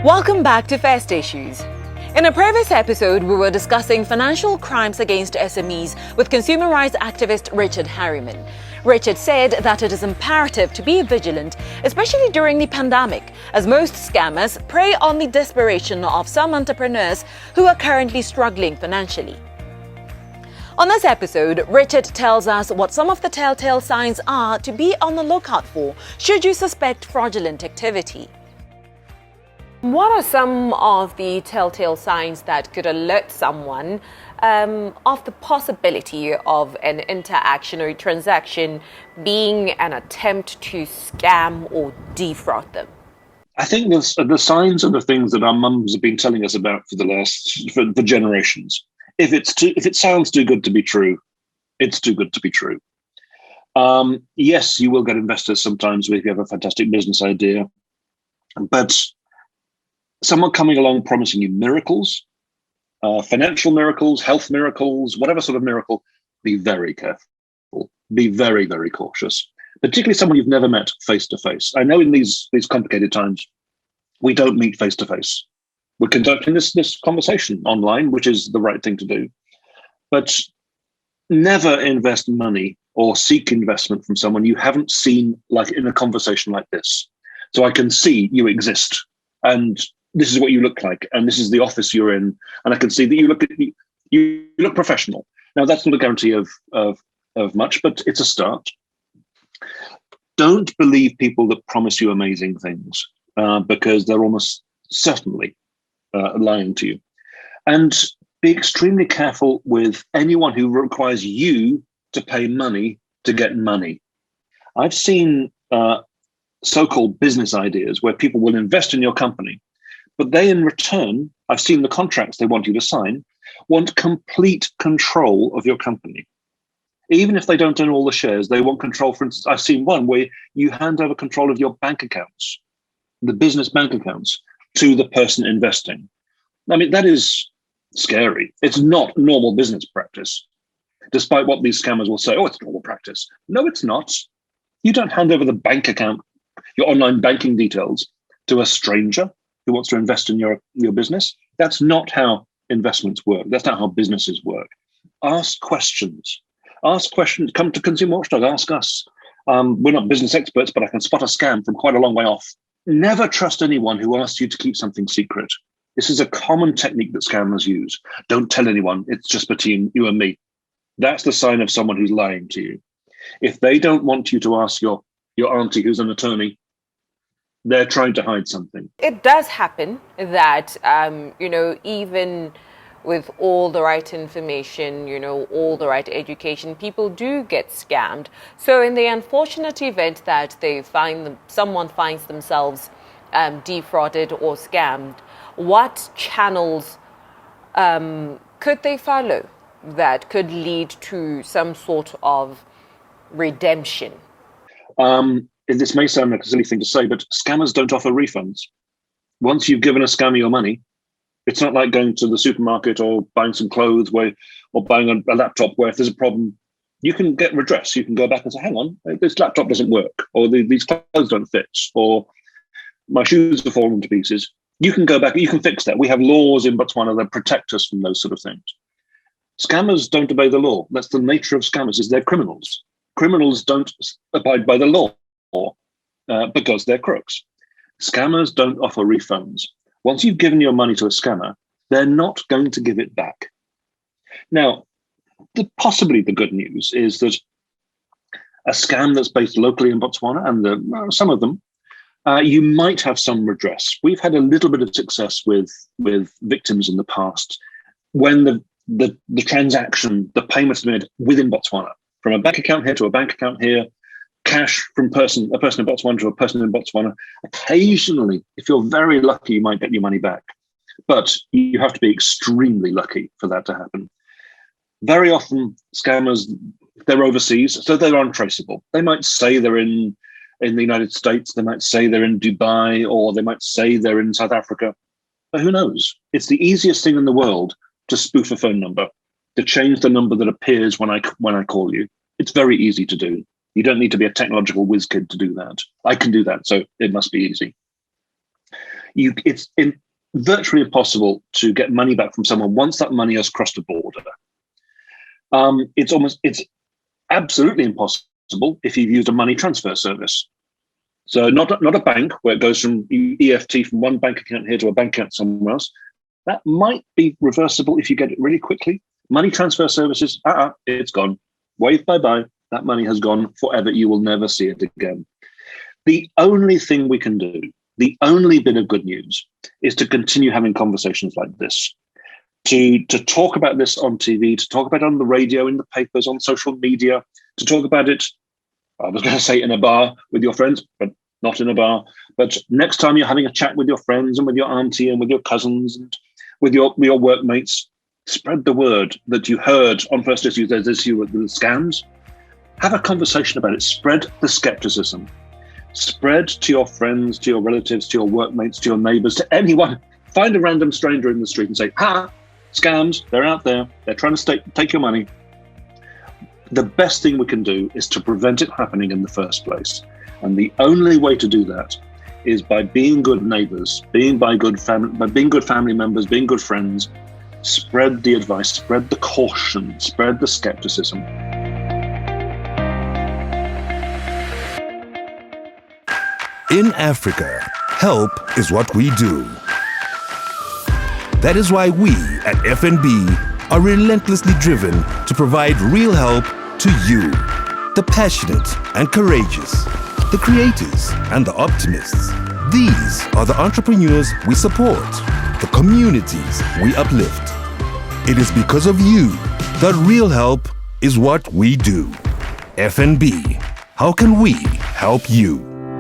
Welcome back to First Issues. In a previous episode, we were discussing financial crimes against SMEs with consumer rights activist Richard Harriman. Richard said that it is imperative to be vigilant, especially during the pandemic, as most scammers prey on the desperation of some entrepreneurs who are currently struggling financially. On this episode, Richard tells us what some of the telltale signs are to be on the lookout for should you suspect fraudulent activity. What are some of the telltale signs that could alert someone of the possibility of an interaction or a transaction being an attempt to scam or defraud them? I think the signs are the things that our mums have been telling us about for generations. If it sounds too good to be true, it's too good to be true. Yes, you will get investors sometimes if you have a fantastic business idea, but someone coming along promising you miracles, financial miracles, health miracles, whatever sort of miracle, be very careful. Be very, very cautious, particularly someone you've never met face to face. I know in these complicated times, we don't meet face to face. We're conducting this conversation online, which is the right thing to do. But never invest money or seek investment from someone you haven't seen, like in a conversation like this. So I can see you exist, and this is what you look like, and this is the office you're in, and I can see that you look professional. Now, that's not a guarantee of much, but it's a start. Don't believe people that promise you amazing things because they're almost certainly lying to you. And be extremely careful with anyone who requires you to pay money to get money. I've seen so-called business ideas where people will invest in your company, but they in return, I've seen the contracts they want you to sign, want complete control of your company. Even if they don't own all the shares, they want control. For instance, I've seen one where you hand over control of your bank accounts, the business bank accounts, to the person investing. I mean, that is scary. It's not normal business practice, despite what these scammers will say, oh, it's normal practice. No, it's not. You don't hand over the bank account, your online banking details, to a stranger who wants to invest in your business. That's not how investments work. That's not how businesses work. Ask questions. Ask questions. Come to Consumer Watchdog. Ask us. We're not business experts, but I can spot a scam from quite a long way off. Never trust anyone who asks you to keep something secret. This is a common technique that scammers use. Don't tell anyone. It's just between you and me. That's the sign of someone who's lying to you. If they don't want you to ask your auntie, who's an attorney, they're trying to hide something. It does happen that, even with all the right information, all the right education, people do get scammed. So in the unfortunate event that someone finds themselves defrauded or scammed, what channels could they follow that could lead to some sort of redemption? This may sound like a silly thing to say, but scammers don't offer refunds. Once you've given a scammer your money, it's not like going to the supermarket or buying some clothes or buying a laptop where if there's a problem, you can get redress. You can go back and say, hang on, this laptop doesn't work, or these clothes don't fit, or my shoes have fallen to pieces. You can go back, you can fix that. We have laws in Botswana that protect us from those sort of things. Scammers don't obey the law. That's the nature of scammers, is they're criminals. Criminals don't abide by the law because they're crooks. Scammers don't offer refunds. Once you've given your money to a scammer, they're not going to give it back. Now, possibly the good news is that a scam that's based locally in Botswana, and some of them, you might have some redress. We've had a little bit of success with victims in the past when the transaction, the payments made within Botswana, from a bank account here to a bank account here, cash from a person in Botswana to a person in Botswana. Occasionally, if you're very lucky, you might get your money back. But you have to be extremely lucky for that to happen. Very often, scammers, they're overseas, so they're untraceable. They might say they're in the United States, they might say they're in Dubai, or they might say they're in South Africa. But who knows? It's the easiest thing in the world to spoof a phone number, to change the number that appears when I call you. It's very easy to do. You don't need to be a technological whiz kid to do that. I can do that, so it must be easy. It's virtually impossible to get money back from someone once that money has crossed a border. It's absolutely impossible if you've used a money transfer service. So not a bank where it goes from EFT from one bank account here to a bank account somewhere else. That might be reversible if you get it really quickly. Money transfer services, it's gone. Wave bye-bye. That money has gone forever. You will never see it again. The only thing we can do, the only bit of good news, is to continue having conversations like this, to talk about this on TV, to talk about it on the radio, in the papers, on social media, to talk about it, I was going to say in a bar with your friends, but not in a bar. But next time you're having a chat with your friends and with your auntie and with your cousins and with your workmates, spread the word that you heard on First Issue there's this issue with the scams. Have a conversation about it. Spread the skepticism. Spread to your friends, to your relatives, to your workmates, to your neighbors, to anyone. Find a random stranger in the street and say, scams, they're out there. They're trying to take your money. The best thing we can do is to prevent it happening in the first place. And the only way to do that is by being good neighbors, being good family members, being good friends. Spread the advice, spread the caution, spread the skepticism. In Africa, help is what we do. That is why we at FNB are relentlessly driven to provide real help to you, the passionate and courageous, the creators and the optimists. These are the entrepreneurs we support, the communities we uplift. It is because of you that real help is what we do. FNB, how can we help you?